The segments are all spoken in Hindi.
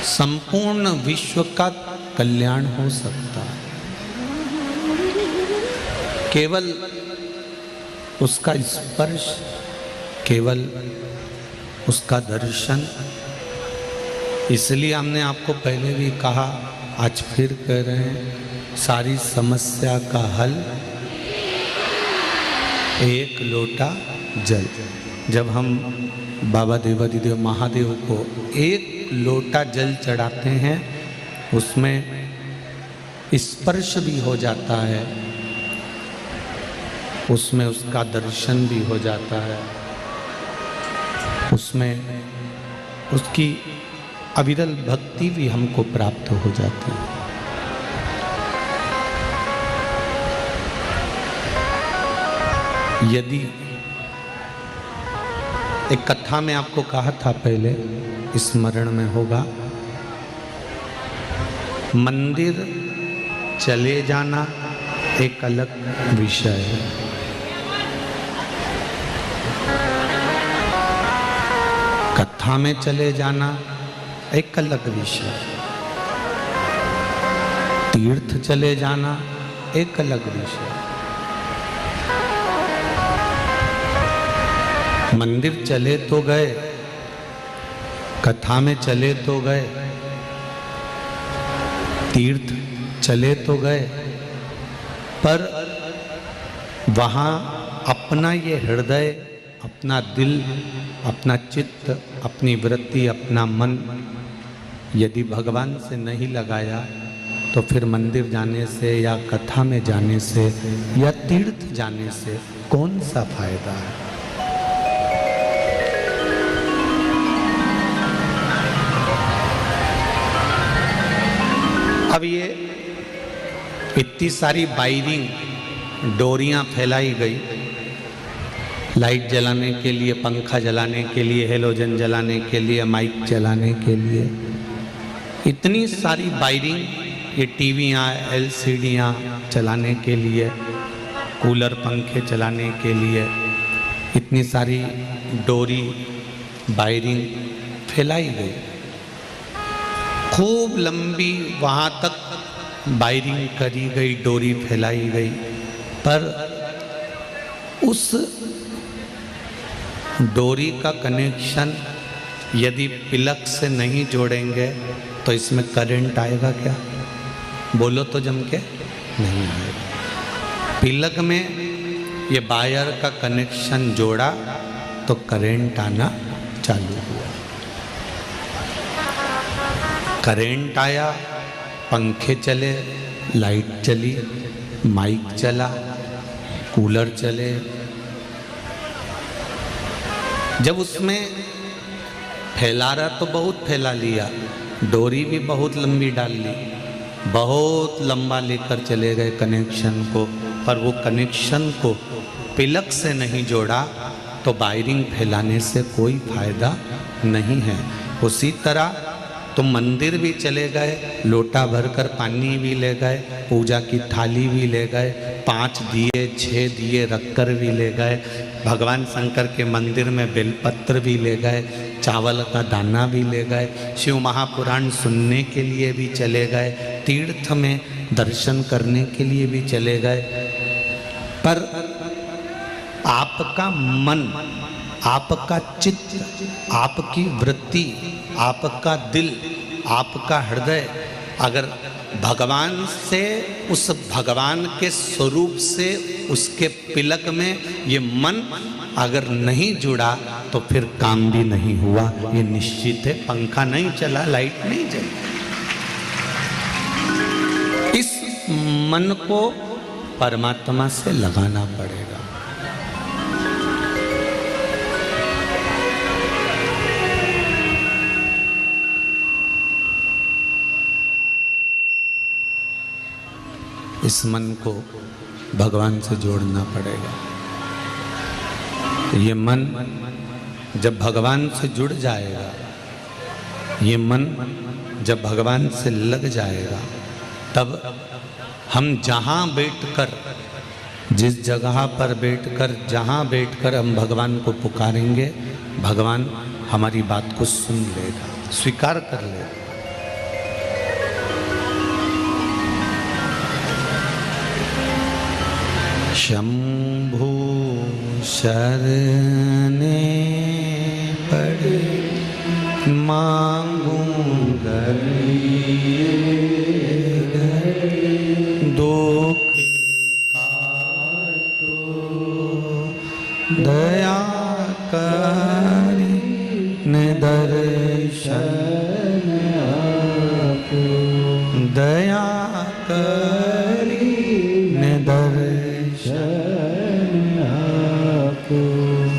संपूर्ण विश्व का कल्याण हो सकता है। केवल उसका स्पर्श, केवल उसका दर्शन। इसलिए हमने आपको पहले भी कहा, आज फिर कह रहे हैं, सारी समस्या का हल एक लोटा जल। जब हम बाबा देवाधिदेव महादेव को एक लोटा जल चढ़ाते हैं, उसमें स्पर्श भी हो जाता है, उसमें उसका दर्शन भी हो जाता है, उसमें उसकी अविरल भक्ति भी हमको प्राप्त हो जाती है। यदि एक कथा में आपको कहा था पहले, स्मरण में होगा, मंदिर चले जाना एक अलग विषय है, कथा में चले जाना एक अलग विषय, तीर्थ चले जाना एक अलग विषय। मंदिर चले तो गए, कथा में चले तो गए, तीर्थ चले तो गए, पर वहाँ अपना ये हृदय, अपना दिल, अपना चित्त, अपनी वृत्ति, अपना मन यदि भगवान से नहीं लगाया, तो फिर मंदिर जाने से या कथा में जाने से या तीर्थ जाने से कौन सा फायदा है। अब ये इतनी सारी वायरिंग, डोरियां फैलाई गई, लाइट जलाने के लिए, पंखा जलाने के लिए, हेलोजन जलाने के लिए, माइक जलाने के लिए, इतनी सारी वायरिंग, ये टीवियाँ, एलसीडियाँ चलाने के लिए, कूलर पंखे चलाने के लिए, इतनी सारी डोरी वायरिंग फैलाई गई, खूब लंबी वहाँ तक वायरिंग करी गई, डोरी फैलाई गई, पर उस डोरी का कनेक्शन यदि पिलक से नहीं जोड़ेंगे तो इसमें करंट आएगा क्या? बोलो तो जम के नहीं आएगा। पिलक में ये वायर का कनेक्शन जोड़ा तो करंट आना चालू हुआ। करंट आया, पंखे चले, लाइट चली, माइक चला, कूलर चले। जब उसमें फैला रहा तो बहुत फैला लिया, डोरी भी बहुत लंबी डाल ली, बहुत लंबा लेकर चले गए कनेक्शन को, पर वो कनेक्शन को पिलक से नहीं जोड़ा तो वायरिंग फैलाने से कोई फायदा नहीं है। उसी तरह तो मंदिर भी चले गए, लोटा भरकर पानी भी ले गए, पूजा की थाली भी ले गए, 5 दिए 6 दिए रखकर भी ले गए, भगवान शंकर के मंदिर में बेलपत्र भी ले गए, चावल का दाना भी ले गए, शिव महापुराण सुनने के लिए भी चले गए, तीर्थ में दर्शन करने के लिए भी चले गए, पर आपका मन, आपका चित्त, आपकी वृत्ति, आपका दिल, आपका हृदय अगर भगवान से, उस भगवान के स्वरूप से, उसके पिलक में ये मन अगर नहीं जुड़ा तो फिर काम भी नहीं हुआ, ये निश्चित है। पंखा नहीं चला, लाइट नहीं जली। इस मन को परमात्मा से लगाना पड़ेगा। इस मन को भगवान से जोड़ना पड़ेगा। ये मन जब भगवान से जुड़ जाएगा, ये मन जब भगवान से लग जाएगा, तब हम जहाँ बैठकर, जिस जगह पर बैठकर, जहाँ बैठकर हम भगवान को पुकारेंगे, भगवान हमारी बात को सुन लेगा, स्वीकार कर लेगा। शंभु शरणे पड़े मांगू दुख काटो दया करी दर्शन आपो दया करी दर्शन आपो।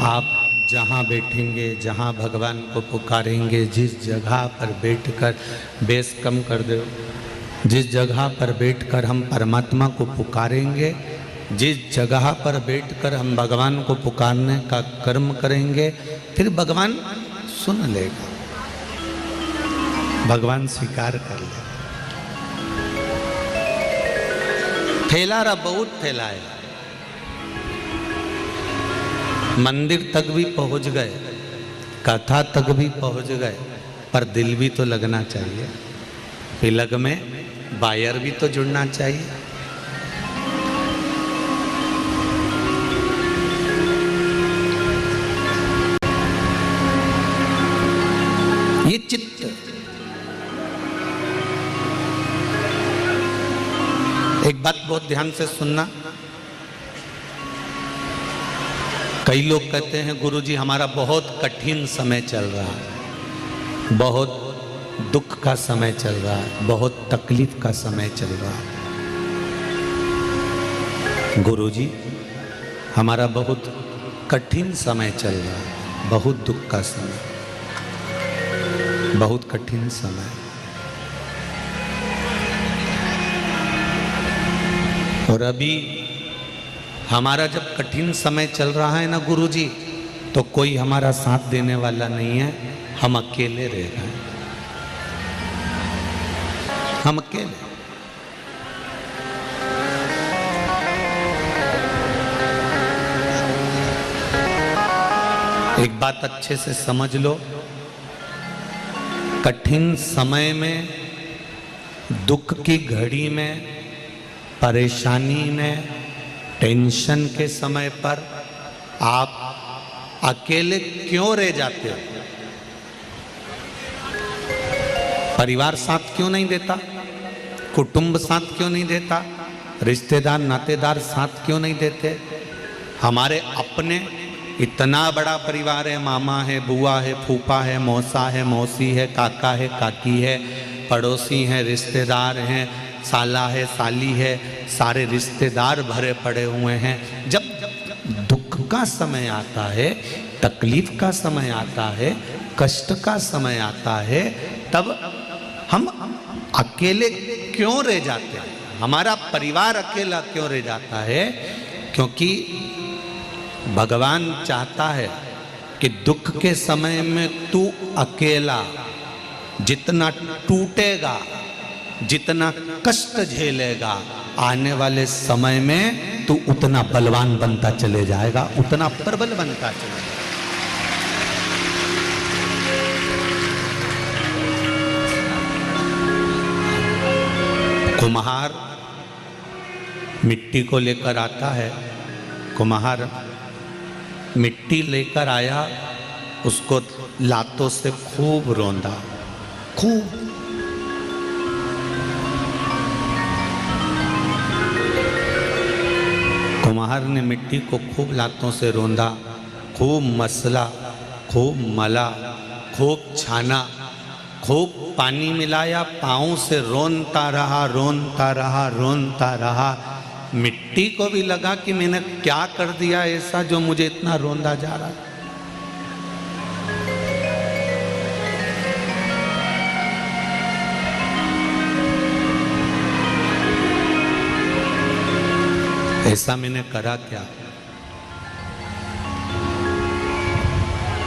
आप जहाँ बैठेंगे, जहाँ भगवान को पुकारेंगे, जिस जगह पर बैठकर बेस कम कर दो, जिस जगह पर बैठकर हम परमात्मा को पुकारेंगे, जिस जगह पर बैठकर हम भगवान को पुकारने का कर्म करेंगे, फिर भगवान सुन लेगा, भगवान स्वीकार कर लेगा। फैलारा बहुत फैलाया, मंदिर तक भी पहुंच गए, कथा तक भी पहुंच गए, पर दिल भी तो लगना चाहिए, पिलग में वायर भी तो जुड़ना चाहिए। ये चित्त एक बात बहुत ध्यान से सुनना। कई लोग कहते हैं गुरुजी हमारा बहुत कठिन समय चल रहा है, बहुत दुख का समय चल रहा है, बहुत तकलीफ का समय चल रहा है। गुरुजी हमारा बहुत कठिन समय चल रहा है, बहुत दुख का समय, बहुत कठिन समय। और अभी हमारा जब कठिन समय चल रहा है ना गुरुजी, तो कोई हमारा साथ देने वाला नहीं है, हम अकेले रह गए, हम अकेले। एक बात अच्छे से समझ लो, कठिन समय में, दुख की घड़ी में, परेशानी में, टेंशन के समय पर आप अकेले क्यों रह जाते हो? परिवार साथ क्यों नहीं देता? कुटुंब साथ क्यों नहीं देता? रिश्तेदार नातेदार साथ क्यों नहीं देते? हमारे अपने इतना बड़ा परिवार है, मामा है, बुआ है, फूफा है, मौसा है, मौसी है, काका है, काकी है, पड़ोसी हैं, रिश्तेदार हैं, साला है, साली है, सारे रिश्तेदार भरे पड़े हुए हैं। जब दुख का समय आता है, तकलीफ का समय आता है, कष्ट का समय आता है, तब हम अकेले क्यों रह जाते हैं? हमारा परिवार अकेला क्यों रह जाता है? क्योंकि भगवान चाहता है कि दुख के समय में तू अकेला जितना टूटेगा, जितना कष्ट झेलेगा, आने वाले समय में तू उतना बलवान बनता चले जाएगा, उतना प्रबल बनता चले जाएगा। कुम्हार मिट्टी को लेकर आता है, कुम्हार मिट्टी लेकर आया, उसको लातों से खूब रौंदा, खूब। कुम्हार ने मिट्टी को खूब लातों से रौंदा, खूब मसला, खूब मला, खूब छाना, खूब पानी मिलाया, पाँव से रोनता रहा, रोनता रहा, रोनता रहा। मिट्टी को भी लगा कि मैंने क्या कर दिया ऐसा जो मुझे इतना रोंदा जा रहा। ऐसा मैंने करा क्या?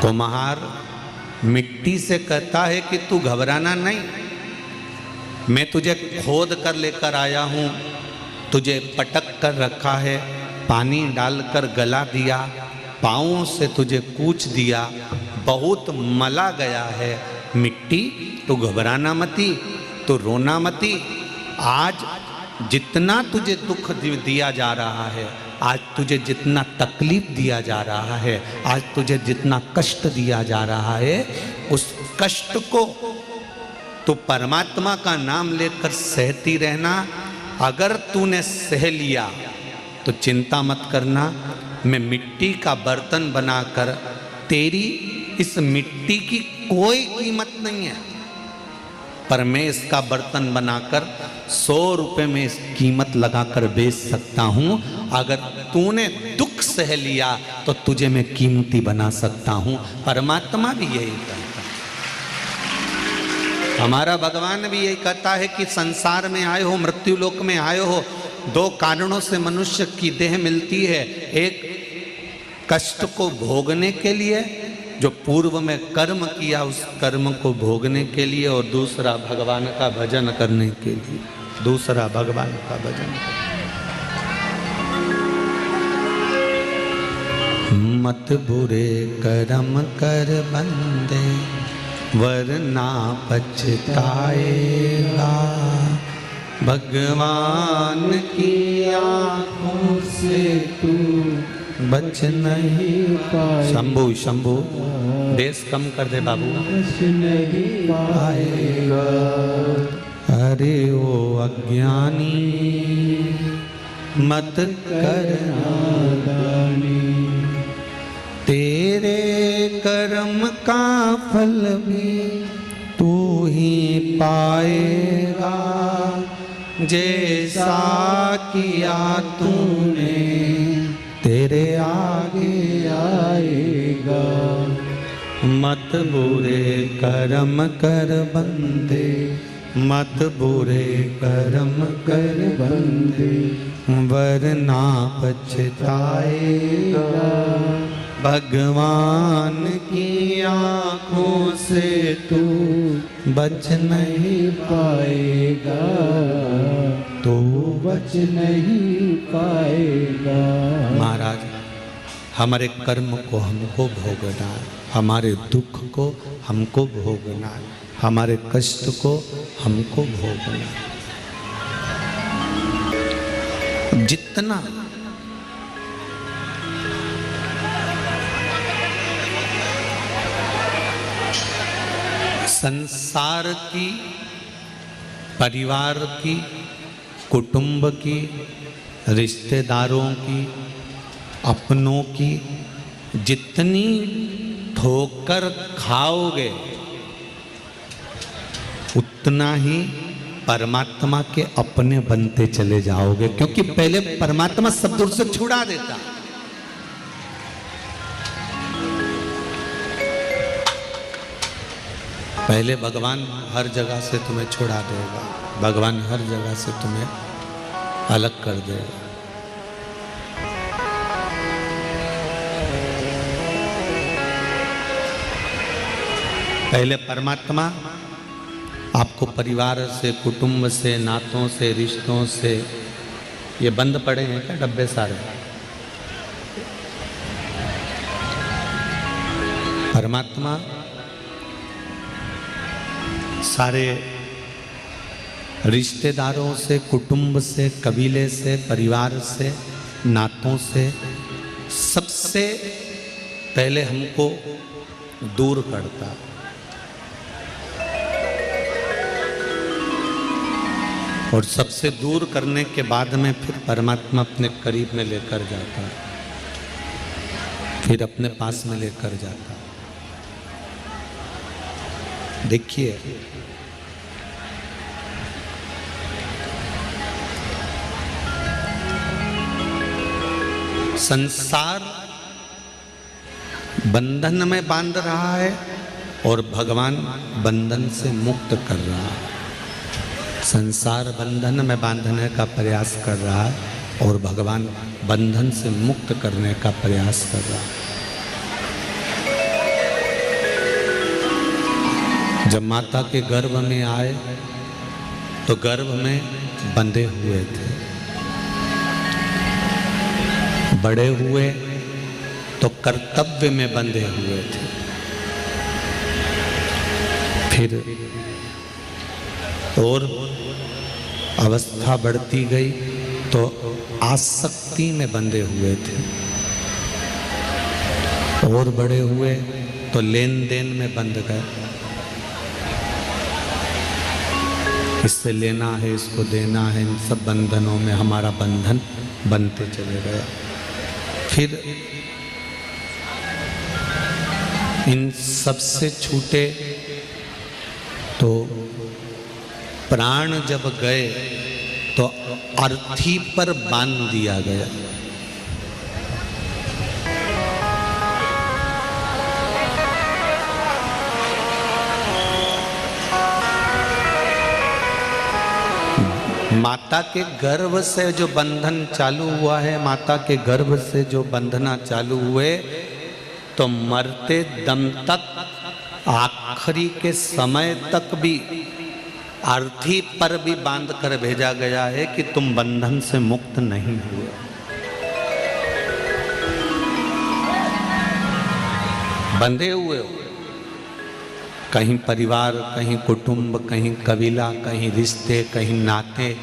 कुम्हार मिट्टी से कहता है कि तू घबराना नहीं, मैं तुझे खोद कर लेकर आया हूं, तुझे पटक कर रखा है, पानी डालकर गला दिया, पाँव से तुझे कूच दिया, बहुत मला गया है मिट्टी, तू घबराना मती, तू रोना मती। आज जितना तुझे दुख दिया जा रहा है, आज तुझे जितना तकलीफ दिया जा रहा है, आज तुझे जितना कष्ट दिया जा रहा है, उस कष्ट को तो परमात्मा का नाम लेकर सहती रहना। अगर तूने सह लिया तो चिंता मत करना, मैं मिट्टी का बर्तन बनाकर तेरी इस मिट्टी की कोई कीमत नहीं है, पर मैं इसका बर्तन बनाकर 100 रुपए में इस कीमत लगाकर बेच सकता हूं। अगर तूने दुख सह लिया तो तुझे मैं कीमती बना सकता हूं। परमात्मा भी यही कहता है, हमारा भगवान भी यही कहता है कि संसार में आए हो, मृत्यु लोक में आए हो, 2 कारणों से मनुष्य की देह मिलती है। एक कष्ट को भोगने के लिए, जो पूर्व में कर्म किया उस कर्म को भोगने के लिए, और दूसरा भगवान का भजन करने के लिए, दूसरा भगवान का भजन। मत बुरे कर्म कर बंदे वरना पछताएगा, भगवान की आंखों से तू बच नहीं पाए। शंभू शंभू देश कम कर दे बाबू। बच नहीं पाएगा। अरे ओ अज्ञानी मत कर नादानी, तेरे कर्म का फल भी तू ही पाएगा, जैसा किया तूने तेरे आगे आएगा। मत बुरे कर्म कर बंदे, मत बुरे कर्म कर बंदे, वरना पछताएगा, भगवान की आंखों से तू बच नहीं पाएगा, तो बच नहीं पाएगा। महाराज, हमारे कर्म को हमको भोगना है, हमारे दुख को हमको भोगना है, हमारे कष्ट को हमको भोगना है। जितना संसार की, परिवार की, कुटुंब की, रिश्तेदारों की, अपनों की जितनी ठोकर खाओगे उतना ही परमात्मा के अपने बनते चले जाओगे, क्योंकि पहले परमात्मा सब दूर से छुड़ा देता। पहले भगवान हर जगह से तुम्हें छुड़ा देगा, भगवान हर जगह से तुम्हें अलग कर देगा। पहले परमात्मा आपको परिवार से, कुटुंब से, नातों से, रिश्तों से, ये बंद पड़े हैं क्या डब्बे सारे? परमात्मा सारे रिश्तेदारों से, कुटुंब से, कबीले से, परिवार से, नातों से, सबसे पहले हमको दूर करता, और सबसे दूर करने के बाद में फिर परमात्मा अपने करीब में लेकर जाता, फिर अपने पास में लेकर जाता। देखिए, संसार बंधन में बांध रहा है और भगवान बंधन से मुक्त कर रहा है। संसार बंधन में बांधने का प्रयास कर रहा है और भगवान बंधन से मुक्त करने का प्रयास कर रहा है। जब माता के गर्भ में आए तो गर्भ में बंधे हुए थे, बड़े हुए तो कर्तव्य में बंधे हुए थे, फिर और अवस्था बढ़ती गई तो आसक्ति में बंधे हुए थे, और बड़े हुए तो लेन देन में बंध गए। इससे लेना है, इसको देना है, इन सब बंधनों में हमारा बंधन बनते चले गए। फिर इन सब से छूटे तो प्राण जब गए तो अर्थी पर बांध दिया गया। माता के गर्भ से जो बंधन चालू हुआ है, माता के गर्भ से जो बंधना चालू हुए, तो मरते दम तक, आखिरी के समय तक भी अर्थी पर भी बांध कर भेजा गया है कि तुम बंधन से मुक्त नहीं हुए। बंधे हुए हो, कहीं परिवार, कहीं कुटुंब, कहीं कबीला, कहीं रिश्ते, कहीं नाते,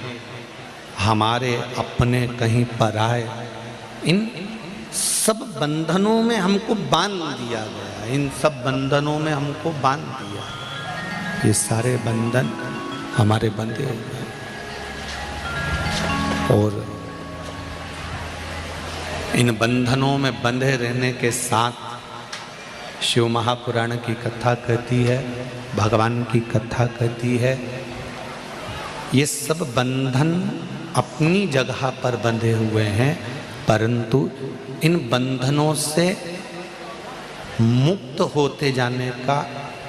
हमारे अपने, कहीं पराए, इन सब बंधनों में हमको बांध दिया गया। इन सब बंधनों में हमको बांध दिया। ये सारे बंधन हमारे बंधे हुए हैं। और इन बंधनों में बंधे रहने के साथ शिव महापुराण की कथा कहती है, भगवान की कथा कहती है, ये सब बंधन अपनी जगह पर बंधे हुए हैं, परंतु इन बंधनों से मुक्त होते जाने का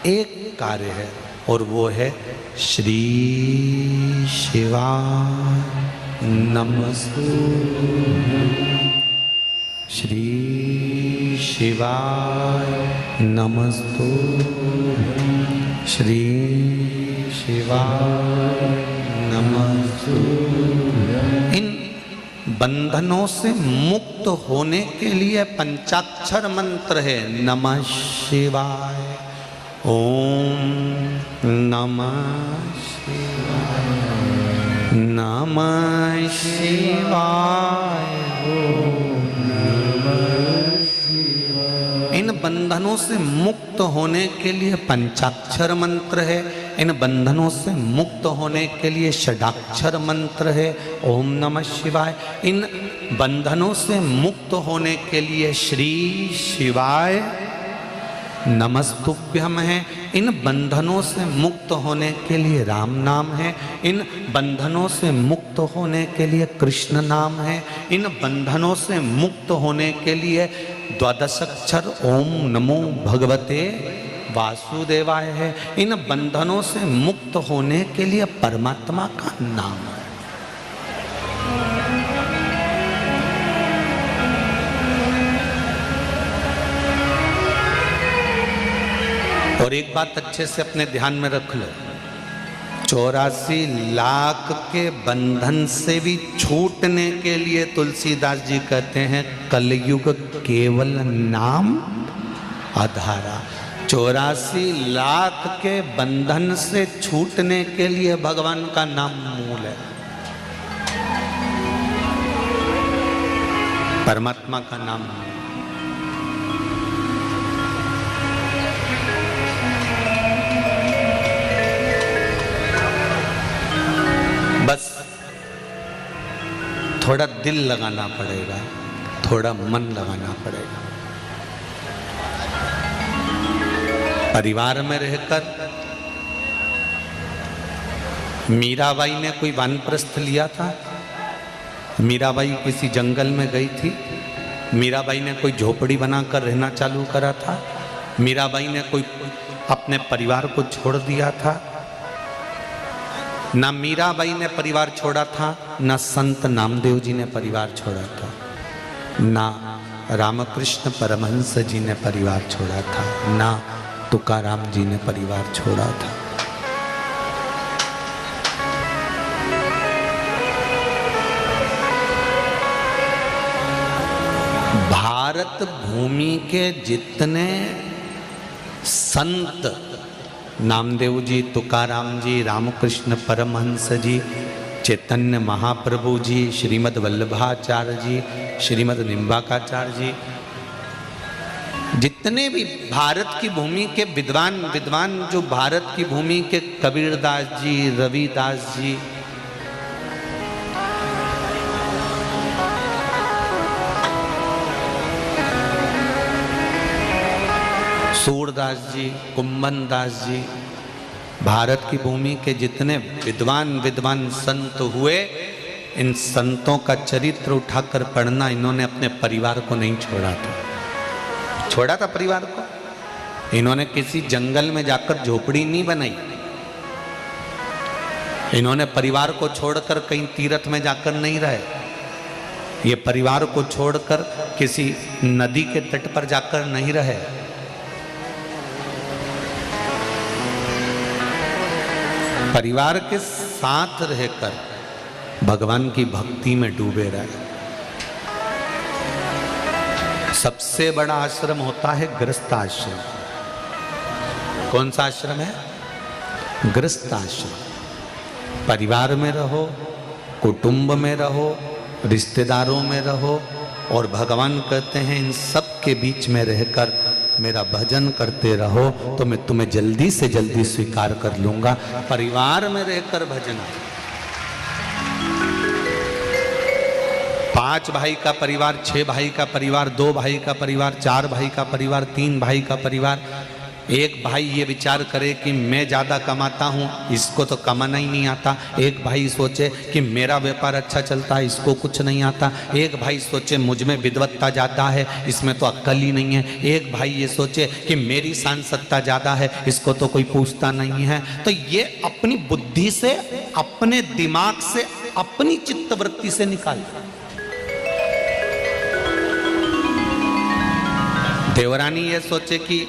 एक कार्य है, और वो है श्री शिवाय नमस्तुभ्यं। श्री शिवाय नमस्तुभ्यं। श्री शिवाय नमस्तुभ्यं। इन बंधनों से मुक्त होने के लिए पंचाक्षर मंत्र है, नमः शिवाय, ओम नमः शिवाय, नमः शिवाय, ओम नमः शिवाय। इन बंधनों से मुक्त होने के लिए पंचाक्षर मंत्र है, इन बंधनों से मुक्त होने के लिए षडाक्षर मंत्र है, ओम नमः शिवाय। इन बंधनों से मुक्त होने के लिए श्री शिवाय नमस्तुभ्यम है। इन बंधनों से मुक्त होने के लिए राम नाम है, इन बंधनों से मुक्त होने के लिए कृष्ण नाम है, इन बंधनों से मुक्त होने के लिए द्वादशाक्षर ओम नमो भगवते वासुदेवाय है। इन बंधनों से मुक्त होने के लिए परमात्मा का नाम है। और एक बात अच्छे से अपने ध्यान में रख लो, 84 लाख के बंधन से भी छूटने के लिए तुलसीदास जी कहते हैं कलयुग केवल नाम आधारा। 84 लाख के बंधन से छूटने के लिए भगवान का नाम मूल है, परमात्मा का नाम। बस थोड़ा दिल लगाना पड़ेगा, थोड़ा मन लगाना पड़ेगा। परिवार में रहकर मीराबाई ने कोई वानप्रस्थ लिया था। मीराबाई किसी जंगल में गई थी, मीराबाई ने कोई झोपड़ी बनाकर रहना चालू करा था, मीराबाई ने कोई अपने परिवार को छोड़ दिया था। ना मीराबाई ने परिवार छोड़ा था, ना संत नामदेव जी ने परिवार छोड़ा था, ना रामकृष्ण परमहंस जी ने परिवार छोड़ा था, ना तुकाराम जी ने परिवार छोड़ा था। भारत भूमि के जितने संत, नामदेव जी, तुकाराम जी, रामकृष्ण परमहंस जी, चैतन्य महाप्रभु जी, श्रीमद् वल्लभाचार्य जी, श्रीमद् निम्बाकाचार्य जी, जितने भी भारत की भूमि के विद्वान जो भारत की भूमि के कबीरदास जी, रविदास जी, सूरदास जी, कुंभन दास जी, भारत की भूमि के जितने विद्वान संत हुए, इन संतों का चरित्र उठाकर पढ़ना, इन्होंने अपने परिवार को नहीं छोड़ा था परिवार को। इन्होंने किसी जंगल में जाकर झोपड़ी नहीं बनाई, इन्होंने परिवार को छोड़कर कहीं तीर्थ में जाकर नहीं रहे, ये परिवार को छोड़कर किसी नदी के तट पर जाकर नहीं रहे। परिवार के साथ रहकर भगवान की भक्ति में डूबे रहे। सबसे बड़ा आश्रम होता है गृहस्थ आश्रम। कौन सा आश्रम है? गृहस्थ आश्रम। परिवार में रहो, कुटुंब में रहो, रिश्तेदारों में रहो, और भगवान कहते हैं इन सब के बीच में रहकर मेरा भजन करते रहो तो मैं तुम्हें जल्दी से जल्दी स्वीकार कर लूंगा। परिवार में रहकर भजन। 5 भाई का परिवार, 6 भाई का परिवार, 2 भाई का परिवार, 4 भाई का परिवार, 3 भाई का परिवार। एक भाई ये विचार करे कि मैं ज़्यादा कमाता हूँ, इसको तो कमाना ही नहीं आता। एक भाई सोचे कि मेरा व्यापार अच्छा चलता है, इसको कुछ नहीं आता। एक भाई सोचे मुझ में विद्वत्ता ज़्यादा है, इसमें तो अक्ल ही नहीं है। एक भाई ये सोचे कि मेरी सांसत्ता ज़्यादा है, इसको तो कोई पूछता नहीं है। तो ये अपनी बुद्धि से, अपने दिमाग से, अपनी चित्तवृत्ति से निकाल। देवरानी ये सोचे कि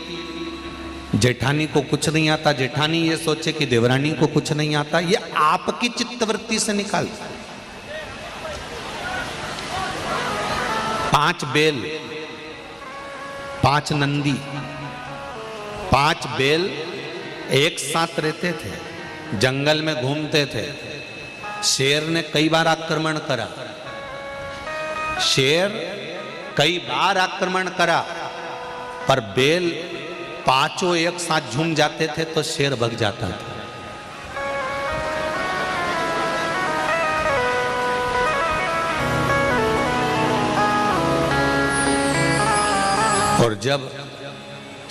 जेठानी को कुछ नहीं आता, जेठानी ये सोचे कि देवरानी को कुछ नहीं आता। ये आपकी चित्तवृत्ति से निकाल। 5 बेल, 5 नंदी, 5 बेल एक साथ रहते थे, जंगल में घूमते थे। शेर ने कई बार आक्रमण करा, शेर कई बार आक्रमण करा, पर बेल 5 एक साथ झूम जाते थे तो शेर भग जाता था। और जब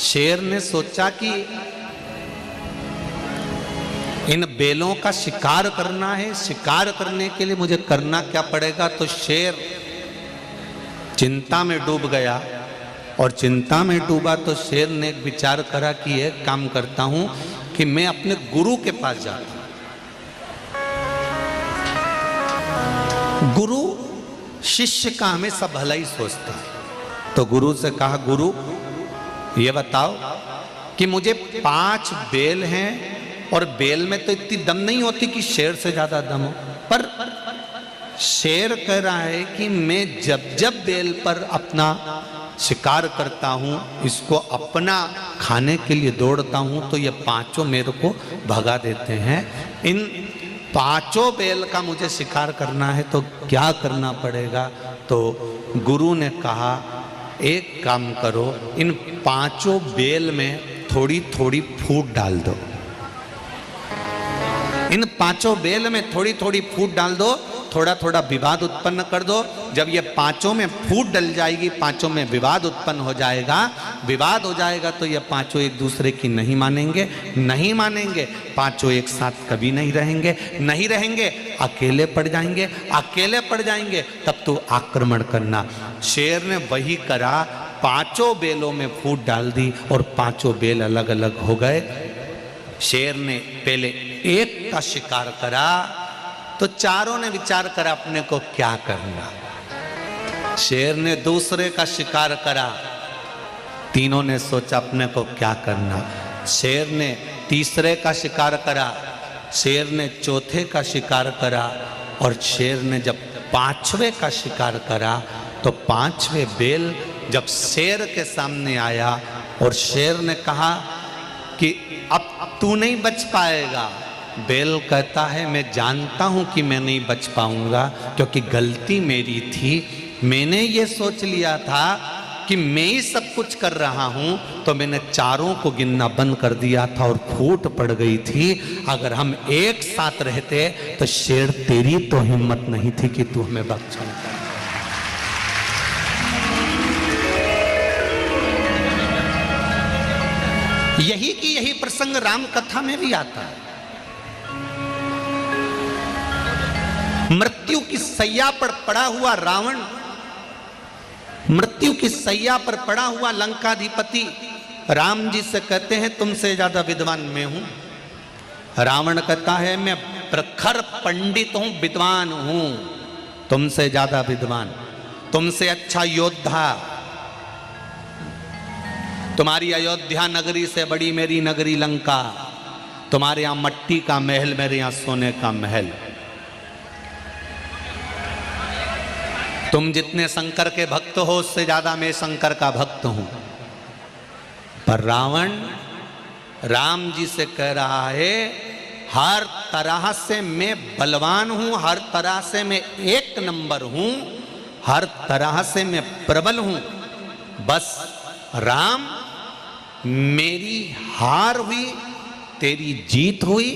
शेर ने सोचा कि इन बेलों का शिकार करना है, शिकार करने के लिए मुझे करना क्या पड़ेगा, तो शेर चिंता में डूब गया। और चिंता में डूबा तो शेर ने एक विचार करा कि एक काम करता हूं कि मैं अपने गुरु के पास जाता हूं। गुरु शिष्य का हमेशा भला ही सोचता है। तो गुरु से कहा, गुरु ये बताओ कि मुझे 5 बेल हैं, और बेल में तो इतनी दम नहीं होती कि शेर से ज्यादा दम हो, पर शेर कह रहा है कि मैं जब जब बेल पर अपना शिकार करता हूँ, इसको अपना खाने के लिए दौड़ता हूँ, तो ये 5 मेरे को भगा देते हैं। इन 5 बेल का मुझे शिकार करना है तो क्या करना पड़ेगा? तो गुरु ने कहा, एक काम करो, इन 5 बेल में थोड़ी थोड़ी फूट डाल दो। इन 5 बेल में थोड़ी थोड़ी फूट डाल दो, थोड़ा थोड़ा विवाद उत्पन्न कर दो। जब ये 5 में फूट डल जाएगी, 5 में विवाद उत्पन्न हो जाएगा, विवाद हो जाएगा तो ये 5 एक दूसरे की नहीं मानेंगे, नहीं मानेंगे, 5 एक साथ कभी नहीं रहेंगे, नहीं रहेंगे, अकेले पड़ जाएंगे, अकेले पड़ जाएंगे, तब तो आक्रमण करना। शेर ने वही करा, 5 बेलों में फूट डाल दी और 5 बेल अलग अलग हो गए। शेर ने पहले एक का शिकार करा तो चारों ने विचार करा अपने को क्या करना। शेर ने दूसरे का शिकार करा, तीनों ने सोचा अपने को क्या करना। शेर ने तीसरे का शिकार करा, शेर ने चौथे का शिकार करा, और शेर ने जब 5वें का शिकार करा तो 5वें बेल जब शेर के सामने आया और शेर ने कहा कि अब तू नहीं बच पाएगा, बैल कहता है मैं जानता हूं कि मैं नहीं बच पाऊंगा क्योंकि गलती मेरी थी। मैंने ये सोच लिया था कि मैं ही सब कुछ कर रहा हूं, तो मैंने चारों को गिनना बंद कर दिया था और फूट पड़ गई थी। अगर हम एक साथ रहते तो शेर तेरी तो हिम्मत नहीं थी कि तू हमें बख्शा। यही की यही प्रसंग राम कथा में भी आता है। मृत्यु की सैया पर पड़ा हुआ रावण, मृत्यु की सैया पर पड़ा हुआ लंकाधिपति राम जी से कहते हैं तुमसे ज्यादा विद्वान मैं हूं। रावण कहता है मैं प्रखर पंडित हूं, विद्वान हूं, तुमसे ज्यादा विद्वान, तुमसे अच्छा योद्धा। तुम्हारी अयोध्या नगरी से बड़ी मेरी नगरी लंका, तुम्हारे यहां मट्टी का महल, मेरे यहां सोने का महल। तुम जितने शंकर के भक्त हो उससे ज्यादा मैं शंकर का भक्त हूं। पर रावण राम जी से कह रहा है हर तरह से मैं बलवान हूं, हर तरह से मैं एक नंबर हूं, हर तरह से मैं प्रबल हूं। बस राम मेरी हार हुई, तेरी जीत हुई।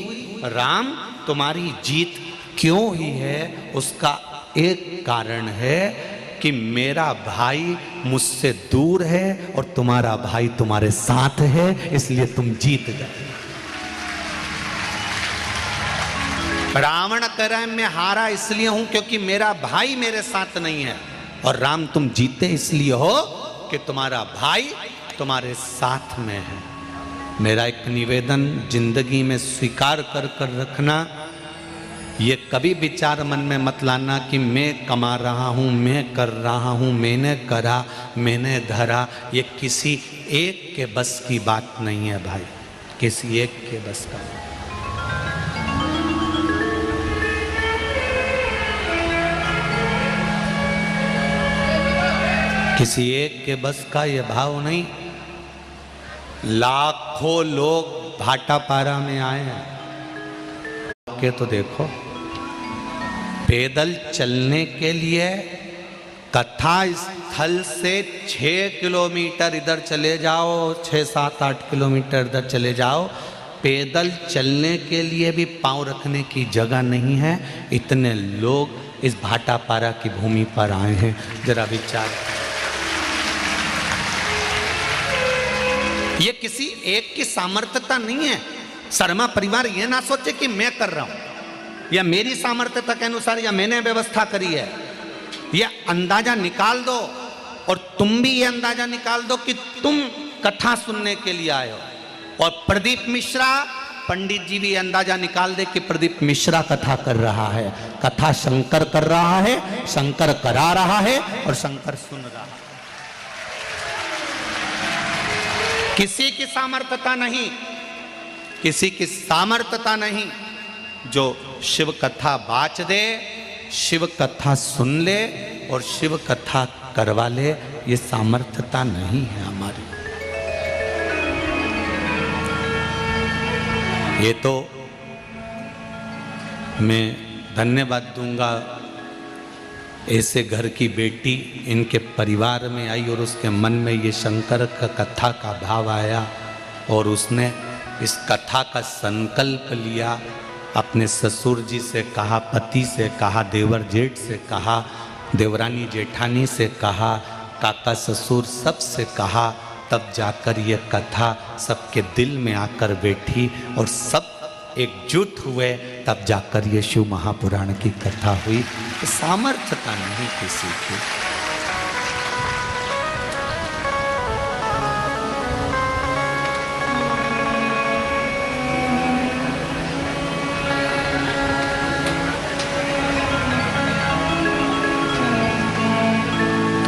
राम तुम्हारी जीत क्यों हुई है उसका एक कारण है कि मेरा भाई मुझसे दूर है और तुम्हारा भाई तुम्हारे साथ है, इसलिए तुम जीत गए। रावण कह रहा है मैं हारा इसलिए हूं क्योंकि मेरा भाई मेरे साथ नहीं है, और राम तुम जीते इसलिए हो कि तुम्हारा भाई तुम्हारे साथ में है। मेरा एक निवेदन जिंदगी में स्वीकार कर कर रखना, ये कभी विचार मन में मत लाना कि मैं कमा रहा हूँ, मैं कर रहा हूँ, मैंने करा, मैंने धरा। ये किसी एक के बस की बात नहीं है भाई, किसी एक के बस का। किसी एक के बस का ये भाव नहीं। लाखों लोग भाटापारा में आए हैं के तो देखो, पैदल चलने के लिए कथा स्थल से 6 किलोमीटर इधर चले जाओ, 6, 7, 8 किलोमीटर इधर चले जाओ, पैदल चलने के लिए भी पांव रखने की जगह नहीं है। इतने लोग इस भाटापारा की भूमि पर आए हैं। जरा विचार, ये किसी एक की सामर्थ्यता नहीं है। शर्मा परिवार ये ना सोचे कि मैं कर रहा हूं या मेरी सामर्थ्यता के अनुसार या मैंने व्यवस्था करी है। यह अंदाजा निकाल दो, और तुम भी ये अंदाजा निकाल दो कि तुम कथा सुनने के लिए आए हो। और प्रदीप मिश्रा पंडित जी भी अंदाजा निकाल दे कि प्रदीप मिश्रा कथा कर रहा है। कथा शंकर कर रहा है, शंकर करा रहा है और शंकर सुन रहा है। किसी की सामर्थ्यता नहीं, किसी की सामर्थ्यता नहीं जो शिव कथा बाच दे, शिव कथा सुन ले और शिव कथा करवा ले। ये सामर्थ्यता नहीं है हमारी। ये तो मैं धन्यवाद दूंगा ऐसे घर की बेटी इनके परिवार में आई और उसके मन में ये शंकर का कथा का भाव आया और उसने इस कथा का संकल्प लिया। अपने ससुर जी से कहा, पति से कहा, देवर जेठ से कहा, देवरानी जेठानी से कहा, काका ससुर सबसे कहा, तब जाकर ये कथा सबके दिल में आकर बैठी और सब एकजुट हुए। तब जाकर ये शिव महापुराण की कथा हुई। सामर्थ्यता नहीं किसी की।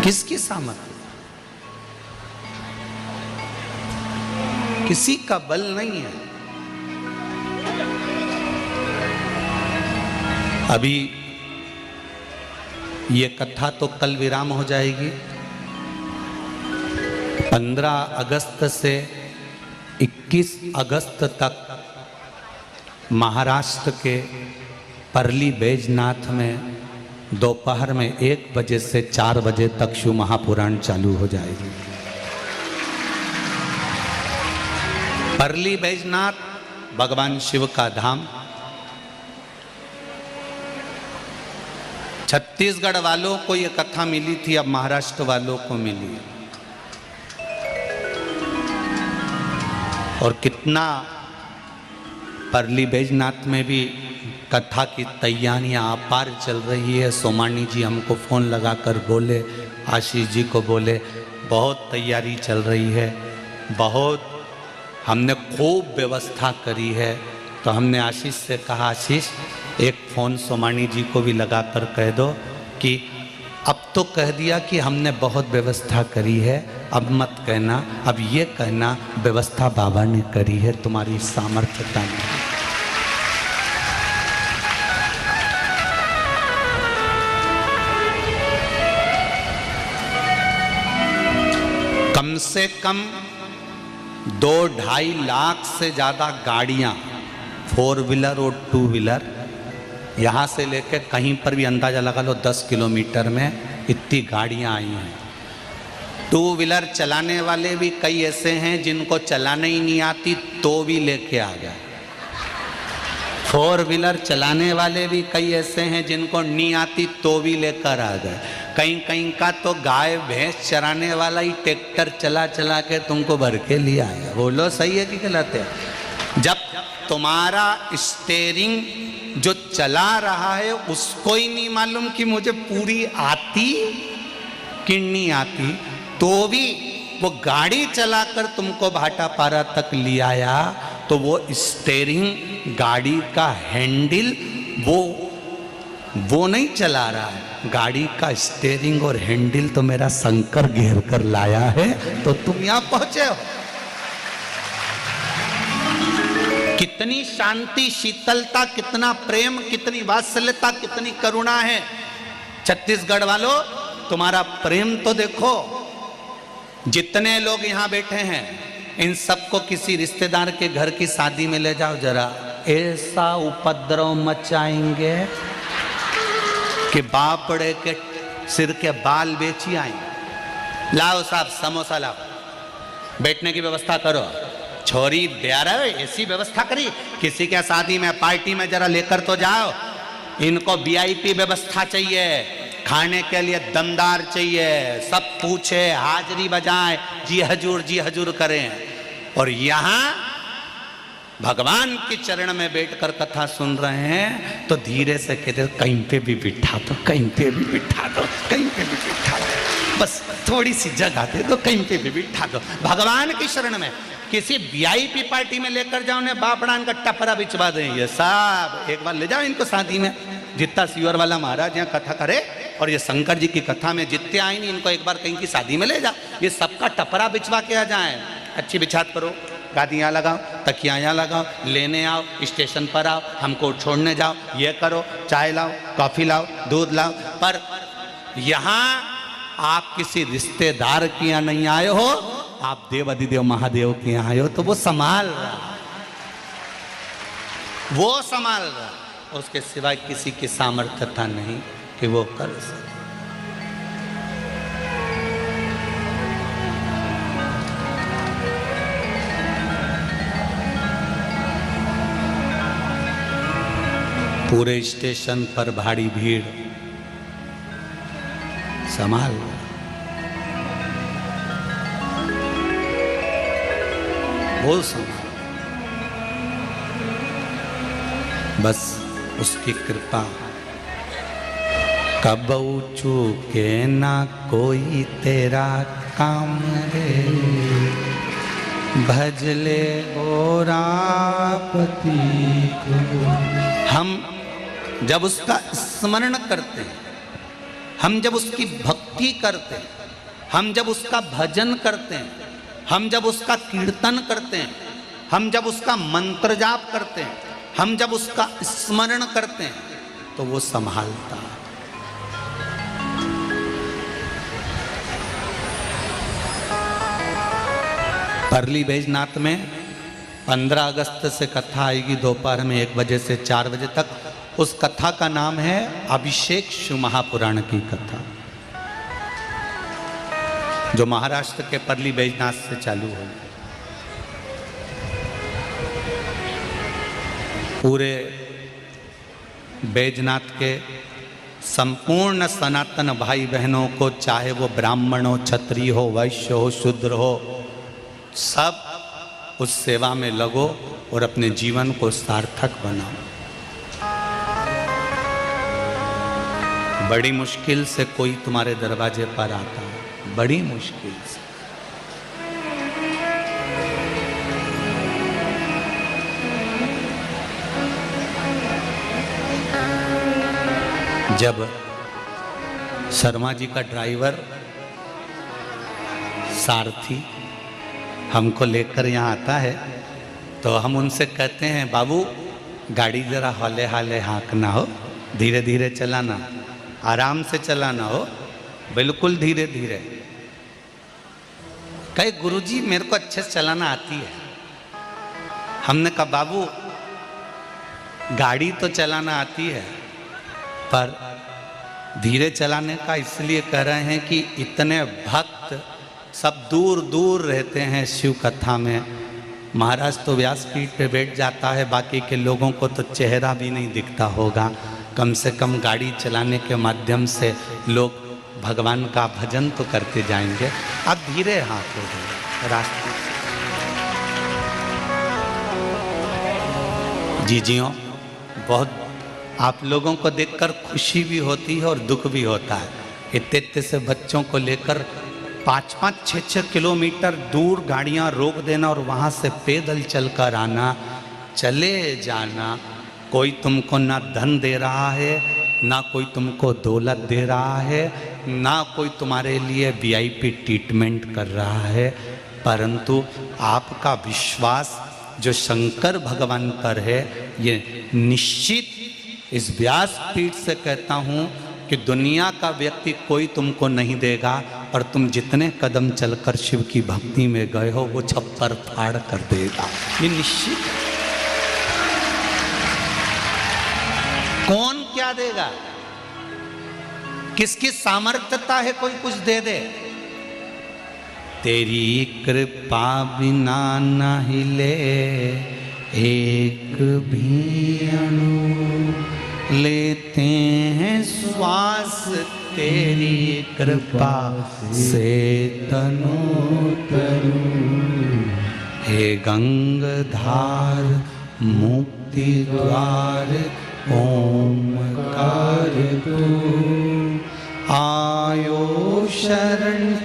किसकी सामर्थ्य? किसी का बल नहीं है। अभी ये कथा तो कल विराम हो जाएगी। 15 अगस्त से 21 अगस्त तक महाराष्ट्र के परली बैजनाथ में दोपहर में 1 बजे से 4 बजे तक शिव महापुराण चालू हो जाएगी। परली बैजनाथ भगवान शिव का धाम। छत्तीसगढ़ वालों को ये कथा मिली थी, अब महाराष्ट्र वालों को मिली है। और कितना परली बैजनाथ में भी कथा की तैयारियां अपार चल रही है। सोमानी जी हमको फ़ोन लगाकर बोले, आशीष जी को बोले, बहुत तैयारी चल रही है, बहुत हमने खूब व्यवस्था करी है। तो हमने आशीष से कहा, आशीष एक फ़ोन सोमानी जी को भी लगाकर कह दो कि अब तो कह दिया कि हमने बहुत व्यवस्था करी है, अब मत कहना, अब ये कहना व्यवस्था बाबा ने करी है, तुम्हारी सामर्थ्यता नहीं। कम से कम 2-2.5 लाख से ज़्यादा गाड़ियाँ, 4 व्हीलर और 2 व्हीलर, यहाँ से लेकर कहीं पर भी अंदाज़ा लगा लो 10 किलोमीटर में इतनी गाड़ियाँ आई हैं। 2 व्हीलर चलाने वाले भी कई ऐसे हैं जिनको चलाने ही नहीं आती तो भी लेके आ गए। 4 व्हीलर चलाने वाले भी कई ऐसे हैं जिनको नहीं आती तो भी लेकर आ गए। कहीं कहीं का तो गाय भैंस चराने वाला ही ट्रैक्टर चला चला के तुमको भर के लिए आया। बोलो सही है कि गलत है? जब तुम्हारा स्टेयरिंग जो चला रहा है उसको ही नहीं मालूम कि मुझे पूरी आती कि नहीं आती, तो भी वो गाड़ी चलाकर तुमको भाटापारा तक ले आया, तो वो स्टेयरिंग गाड़ी का हैंडल वो नहीं चला रहा है। गाड़ी का स्टेयरिंग और हैंडल तो मेरा शंकर घेर कर लाया है, तो तुम यहां पहुंचे हो। कितनी शांति, शीतलता, कितना प्रेम, कितनी वात्सल्यता, कितनी करुणा है। छत्तीसगढ़ वालों, तुम्हारा प्रेम तो देखो। जितने लोग यहाँ बैठे हैं इन सबको किसी रिश्तेदार के घर की शादी में ले जाओ, जरा ऐसा उपद्रव मचाएंगे कि बापड़े के सिर के बाल बेची आएंगे। लाओ साहब समोसा लाओ, बैठने की व्यवस्था करो। छोरी ब्यारा ऐसी व्यवस्था करी, किसी के शादी में पार्टी में जरा लेकर तो जाओ। इनको वीआईपी व्यवस्था चाहिए, खाने के लिए दमदार चाहिए, सब पूछे, हाजरी बजाए, जी हजूर करें। और यहाँ भगवान के चरण में बैठकर कथा सुन रहे हैं तो धीरे से कहते कहीं पे भी बिठा दो, कहीं पे भी बिठा दो, कहीं पे भी बिठा दो, बस थोड़ी सी जगह दे दो, कहीं पे भी बिठा दो। भगवान की शरण में किसी वीआईपी पार्टी में लेकर जाओ, ने बापड़ान का टपरा बिचवा देंगे। साहब एक बार ले जाओ इनको शादी में। जितना सियोर वाला महाराज यहाँ कथा करे और ये शंकर जी की कथा में जितने आए नहीं, इनको एक बार कहीं की शादी में ले जाओ, ये सबका टपरा बिचवा के आ जाए। अच्छी बिछात करो, गादियाँ लगाओ, तकिया यहाँ लगाओ, लेने आओ, स्टेशन पर आओ, हमको छोड़ने जाओ, ये करो, चाय लाओ, कॉफ़ी लाओ, दूध लाओ। पर यहाँ आप किसी रिश्तेदार के यहाँ नहीं आए हो, आप देव अधिदेव महादेव के यहाँ आए हो, तो वो संभाल रहा, वो संभाल रहा। उसके सिवाय किसी की सामर्थ्यता नहीं कि वो कर सके। पूरे स्टेशन पर भारी भीड़, संभाल वो संभाल, बस उसकी कृपा। कबऊ चूके ना कोई तेरा काम रे, भजले गोरापति को। हम जब उसका स्मरण करते हैं, हम जब उसकी भक्ति करते हैं, हम जब उसका भजन करते हैं, हम जब उसका कीर्तन करते हैं, हम जब उसका मंत्र जाप करते हैं, हम जब उसका स्मरण करते हैं, तो वो संभालता है। परली बैजनाथ में 15 अगस्त से कथा आएगी दोपहर में 1 बजे से 4 बजे तक। उस कथा का नाम है अभिषेक शिव महापुराण की कथा, जो महाराष्ट्र के परली बैजनाथ से चालू होगी। पूरे बैजनाथ के संपूर्ण सनातन भाई बहनों को, चाहे वो ब्राह्मण हो, क्षत्रिय हो, वैश्य हो, शूद्र हो, सब उस सेवा में लगो और अपने जीवन को सार्थक बनाओ। बड़ी मुश्किल से कोई तुम्हारे दरवाजे पर आता है, बड़ी मुश्किल से। जब शर्मा जी का ड्राइवर सारथी हमको लेकर यहाँ आता है तो हम उनसे कहते हैं, बाबू गाड़ी जरा हौले हाले हाँकना हो, धीरे धीरे चलाना, आराम से चलाना हो, बिल्कुल धीरे धीरे। कहे गुरुजी मेरे को अच्छे से चलाना आती है। हमने कहा बाबू गाड़ी तो चलाना आती है, पर धीरे चलाने का इसलिए कह रहे हैं कि इतने भक्त सब दूर दूर रहते हैं शिव कथा में। महाराज तो व्यासपीठ पे बैठ जाता है, बाकी के लोगों को तो चेहरा भी नहीं दिखता होगा। कम से कम गाड़ी चलाने के माध्यम से लोग भगवान का भजन तो करते जाएंगे। अब धीरे हाथ हो गए रास्ते। जीजियों, बहुत आप लोगों को देखकर खुशी भी होती है और दुख भी होता है। इतने से बच्चों को लेकर 5-5, 6-6 किलोमीटर दूर गाड़ियां रोक देना और वहां से पैदल चलकर आना, चले जाना। कोई तुमको ना धन दे रहा है, ना कोई तुमको दौलत दे रहा है, ना कोई तुम्हारे लिए VIP ट्रीटमेंट कर रहा है, परंतु आपका विश्वास जो शंकर भगवान पर है, ये निश्चित इस व्यासपीठ से कहता हूँ कि दुनिया का व्यक्ति कोई तुमको नहीं देगा, और तुम जितने कदम चलकर शिव की भक्ति में गए हो वो छप्पर फाड़ कर देगा, ये निश्चित। कौन क्या देगा, किसकी सामर्थ्यता है कोई कुछ दे दे। तेरी कृपा बिना न हिले एक भी अणु, लेते हैं श्वास तेरी कृपा से तनु तनु। हे गंगाधार मुक्ति द्वार ओमकार तू, आयो शरण